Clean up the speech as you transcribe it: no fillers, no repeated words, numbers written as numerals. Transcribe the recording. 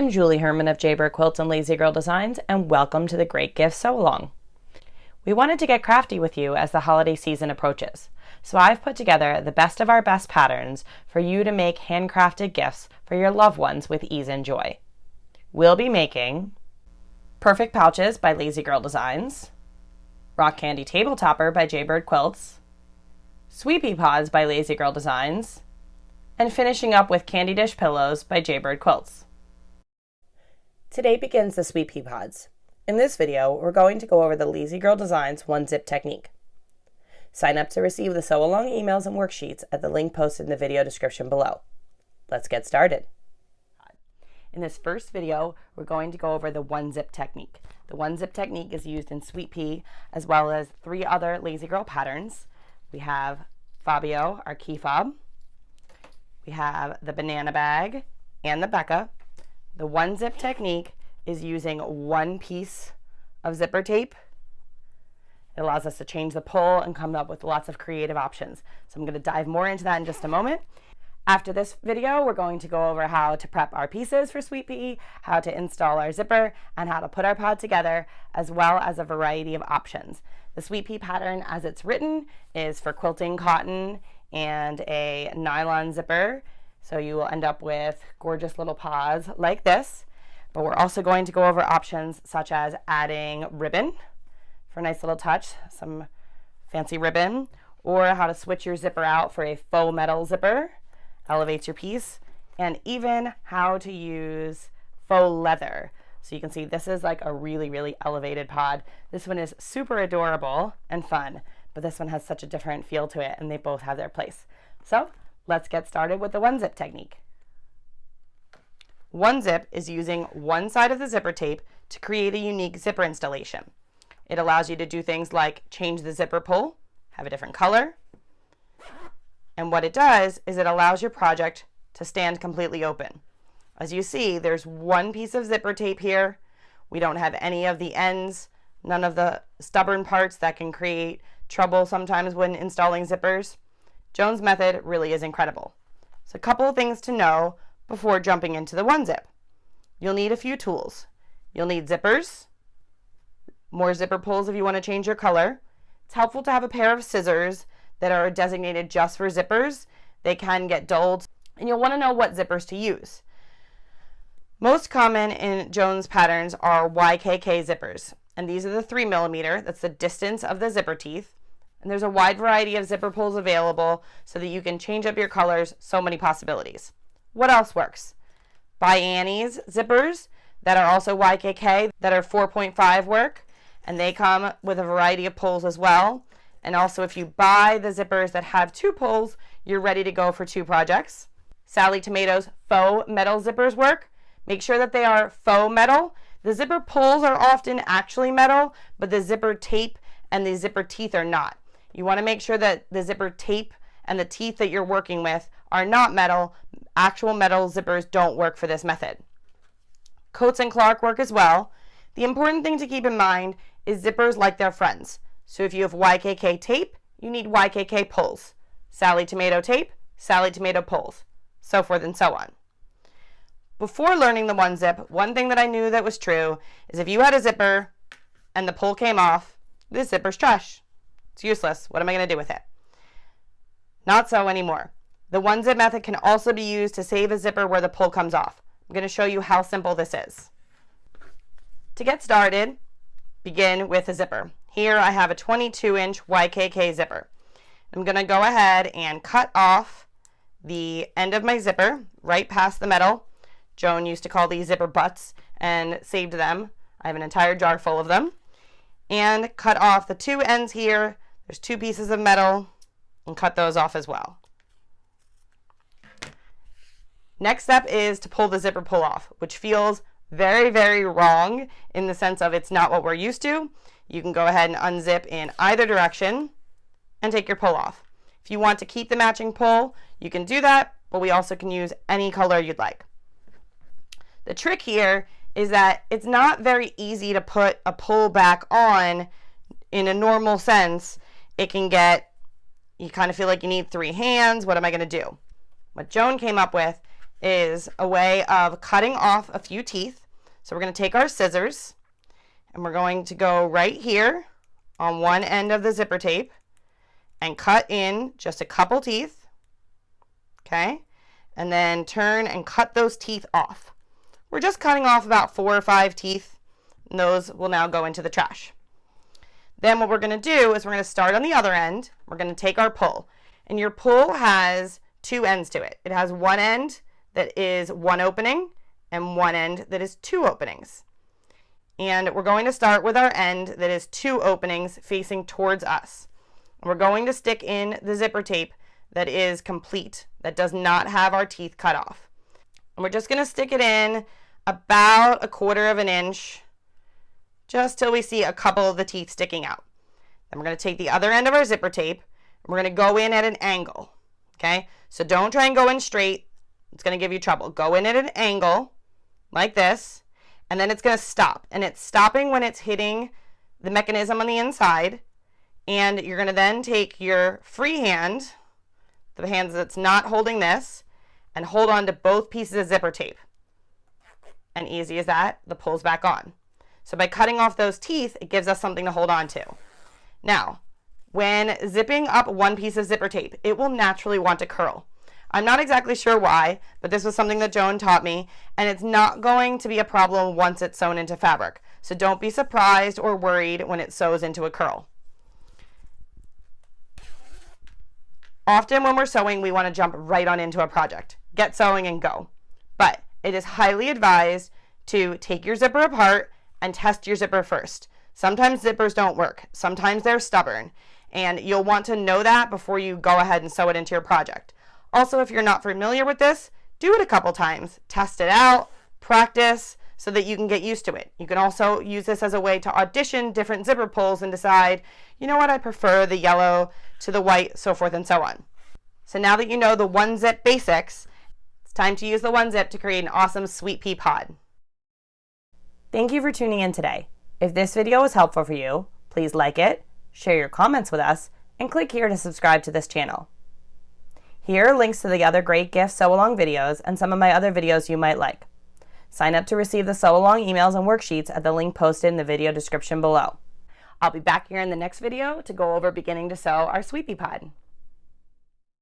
I'm Julie Herman of Jaybird Quilts and Lazy Girl Designs, and welcome to the Great Gift Sew-Along. We wanted to get crafty with you as the holiday season approaches, so I've put together the best of our best patterns for you to make handcrafted gifts for your loved ones with ease and joy. We'll be making Perfect Pouches by Lazy Girl Designs, Rock Candy Table Topper by Jaybird Quilts, Sweetpea Pods by Lazy Girl Designs, and finishing up with Candy Dish Pillows by Jaybird Quilts. Today begins the Sweetpea Pods. In this video, we're going to go over the Lazy Girl Designs one-zip technique. Sign up to receive the sew-along emails and worksheets at the link posted in the video description below. Let's get started. In this first video, we're going to go over the one-zip technique. The one-zip technique is used in Sweetpea as well as 3 other Lazy Girl patterns. We have Fabio, our key fob. We have the banana bag and the Becca. The one-zip technique is using one piece of zipper tape. It allows us to change the pull and come up with lots of creative options. So I'm going to dive more into that in just a moment. After this video, we're going to go over how to prep our pieces for Sweetpea, how to install our zipper, and how to put our pod together, as well as a variety of options. The Sweetpea pattern, as it's written, is for quilting cotton and a nylon zipper. So you will end up with gorgeous little pods like this. But we're also going to go over options such as adding ribbon for a nice little touch, some fancy ribbon, or how to switch your zipper out for a faux metal zipper, elevates your piece, and even how to use faux leather. So you can see this is like a really elevated pod. This one is super adorable and fun, but this one has such a different feel to it, and they both have their place. So let's get started with the one-zip technique. One-zip is using one side of the zipper tape to create a unique zipper installation. It allows you to do things like change the zipper pull, have a different color, and what it does is it allows your project to stand completely open. As you see, there's one piece of zipper tape here. We don't have any of the ends, none of the stubborn parts that can create trouble sometimes when installing zippers. Joan's method really is incredible. So a couple of things to know before jumping into the one-zip. You'll need a few tools. You'll need zippers, more zipper pulls if you want to change your color. It's helpful to have a pair of scissors that are designated just for zippers. They can get dulled, and you'll want to know what zippers to use. Most common in Joan's patterns are YKK zippers, and these are the 3mm. That's the distance of the zipper teeth. And there's a wide variety of zipper pulls available so that you can change up your colors, so many possibilities. What else works? Buy Annie's zippers that are also YKK that are 4.5 work, and they come with a variety of pulls as well. And also if you buy the zippers that have 2 pulls, you're ready to go for 2 projects. Sally Tomato's faux metal zippers work. Make sure that they are faux metal. The zipper pulls are often actually metal, but the zipper tape and the zipper teeth are not. You want to make sure that the zipper tape and the teeth that you're working with are not metal. Actual metal zippers don't work for this method. Coats and Clark work as well. The important thing to keep in mind is zippers like their friends. So if you have YKK tape, you need YKK pulls. Sally Tomato tape, Sally Tomato pulls, so forth and so on. Before learning the one-zip, one thing that I knew that was true is if you had a zipper and the pull came off, this zipper's trash. It's useless. What am I going to do with it? Not so anymore. The one-zip method can also be used to save a zipper where the pull comes off. I'm going to show you how simple this is. To get started, begin with a zipper. Here I have a 22-inch YKK zipper. I'm going to go ahead and cut off the end of my zipper right past the metal. Joan used to call these zipper butts and saved them. I have an entire jar full of them. And cut off the 2 ends here. There's 2 pieces of metal, and cut those off as well. Next step is to pull the zipper pull off, which feels very wrong in the sense of it's not what we're used to. You can go ahead and unzip in either direction and take your pull off. If you want to keep the matching pull, you can do that, but we also can use any color you'd like. The trick here is that it's not very easy to put a pull back on in a normal sense. It can get, you kind of feel like you need 3 hands. What am I going to do? What Joan came up with is a way of cutting off a few teeth. So we're going to take our scissors and we're going to go right here on one end of the zipper tape and cut in just a couple teeth, okay? And then turn and cut those teeth off. We're just cutting off about 4 or 5 teeth, and those will now go into the trash. Then what we're going to do is we're going to start on the other end. We're going to take our pull, and your pull has 2 ends to it. It has one end that is 1 opening and one end that is 2 openings. And we're going to start with our end that is 2 openings facing towards us. We're going to stick in the zipper tape that is complete, that does not have our teeth cut off. And we're just going to stick it in about 1/4 of an inch, just till we see a couple of the teeth sticking out. Then we're going to take the other end of our zipper tape, and we're going to go in at an angle, okay? So don't try and go in straight. It's going to give you trouble. Go in at an angle, like this, and then it's going to stop. And it's stopping when it's hitting the mechanism on the inside, and you're going to then take your free hand, the hand that's not holding this, and hold on to both pieces of zipper tape. And easy as that, the pull's back on. So by cutting off those teeth, it gives us something to hold on to. Now, when zipping up one piece of zipper tape, it will naturally want to curl. I'm not exactly sure why, but this was something that Joan taught me, and it's not going to be a problem once it's sewn into fabric. So don't be surprised or worried when it sews into a curl. Often when we're sewing, we want to jump right on into a project. Get sewing and go. But it is highly advised to take your zipper apart and test your zipper first. Sometimes zippers don't work. Sometimes they're stubborn. And you'll want to know that before you go ahead and sew it into your project. Also, if you're not familiar with this, do it a couple times. Test it out, practice, so that you can get used to it. You can also use this as a way to audition different zipper pulls and decide, you know what, I prefer the yellow to the white, so forth and so on. So now that you know the one zip basics, it's time to use the one zip to create an awesome Sweetpea pod. Thank you for tuning in today. If this video was helpful for you, please like it, share your comments with us, and click here to subscribe to this channel. Here are links to the other great gift sew-along videos and some of my other videos you might like. Sign up to receive the sew-along emails and worksheets at the link posted in the video description below. I'll be back here in the next video to go over beginning to sew our Sweetpea pod.